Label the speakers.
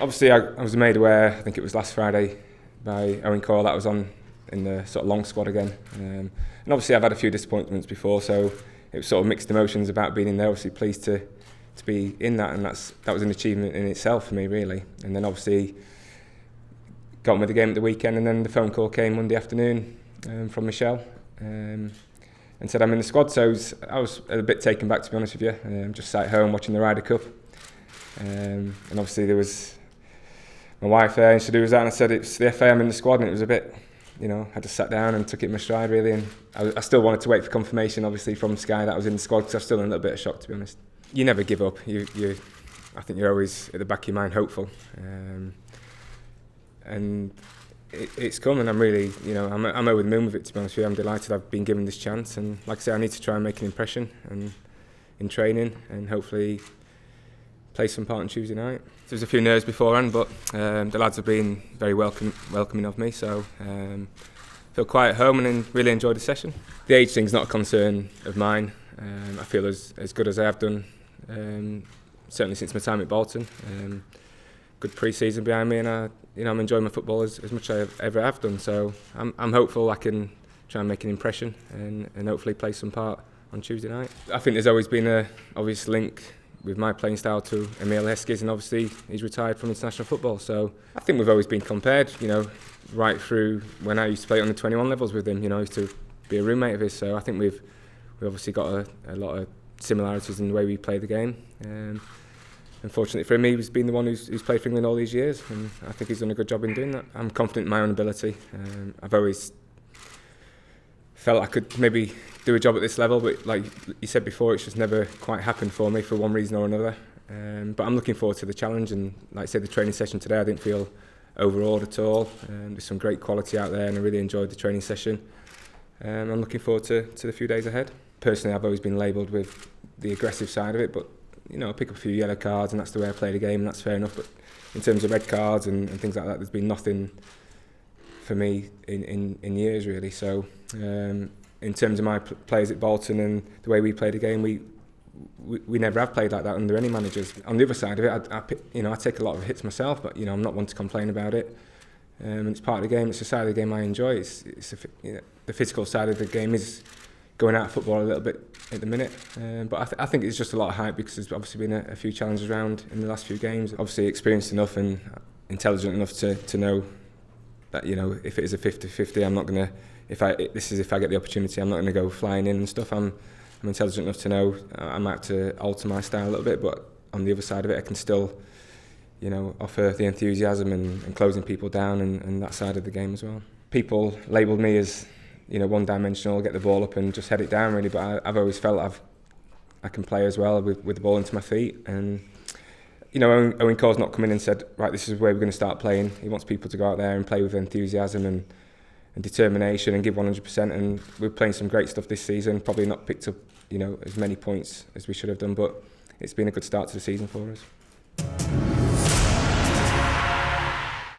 Speaker 1: Obviously, I was made aware, I think it was last Friday, by Owen Cole that I was on in the sort of long squad again. And obviously I've had a few disappointments before, so it was sort of mixed emotions about being in there. Obviously pleased to be in that, and that was an achievement in itself for me, really. And then obviously got on with the game at the weekend, and then the phone call came Monday afternoon from Michelle and said I'm in the squad. So I was a bit taken back, to be honest with you. Just sat at home watching the Ryder Cup, and obviously there was my wife there, and she was that, and I said it's the FA, I'm in the squad, and it was a bit, I just sat down and took it in my stride, really. And I still wanted to wait for confirmation, obviously, from Sky that I was in the squad, because I was still in a little bit of shock, to be honest. You never give up. I think you're always at the back of your mind hopeful, and it's come, and I'm really, I'm over the moon with it, to be honest with you. I'm delighted I've been given this chance, and like I say, I need to try and make an impression and in training, and hopefully play some part on Tuesday night. There was a few nerves beforehand, but the lads have been very welcoming of me, so feel quite at home and really enjoyed the session. The age thing's not a concern of mine. I feel as good as I have done, certainly since my time at Bolton. Good pre-season behind me, and I'm enjoying my football as much as I ever have done. So I'm hopeful I can try and make an impression and hopefully play some part on Tuesday night. I think there's always been an obvious link with my playing style to Emile Heskey's, and obviously he's retired from international football. So I think we've always been compared, right through when I used to play on the 21 levels with him. I used to be a roommate of his, so I think we've obviously got a lot of similarities in the way we play the game. Unfortunately for him, he's been the one who's played for England all these years, and I think he's done a good job in doing that. I'm confident in my own ability. I've always felt I could maybe do a job at this level, but like you said before, it's just never quite happened for me for one reason or another. But I'm looking forward to the challenge, and like I said, the training session today, I didn't feel overawed at all. There's some great quality out there, and I really enjoyed the training session. I'm looking forward to the few days ahead. Personally, I've always been labelled with the aggressive side of it, but I pick up a few yellow cards, and that's the way I play the game, and that's fair enough. But in terms of red cards and things like that, there's been nothing for me in years, really. So in terms of my players at Bolton and the way we play the game, we never have played like that under any managers. On the other side of it, I take a lot of hits myself, but I'm not one to complain about it. And it's part of the game. It's the side of the game I enjoy. The physical side of the game is going out of football a little bit at the minute, but I think it's just a lot of hype because there's obviously been a few challenges around in the last few games. Obviously experienced enough and intelligent enough to know that if it is a 50-50, I'm not going to. If I get the opportunity, I'm not going to go flying in and stuff. I'm intelligent enough to know I might have to alter my style a little bit, but on the other side of it, I can still offer the enthusiasm and closing people down and that side of the game as well. People labelled me as one-dimensional, get the ball up and just head it down, really, but I've always felt I can play as well with the ball into my feet. And Owen Cole's not come in and said, right, this is where we're going to start playing. He wants people to go out there and play with enthusiasm and determination and give 100%, and we're playing some great stuff this season. Probably not picked up as many points as we should have done, but it's been a good start to the season for us.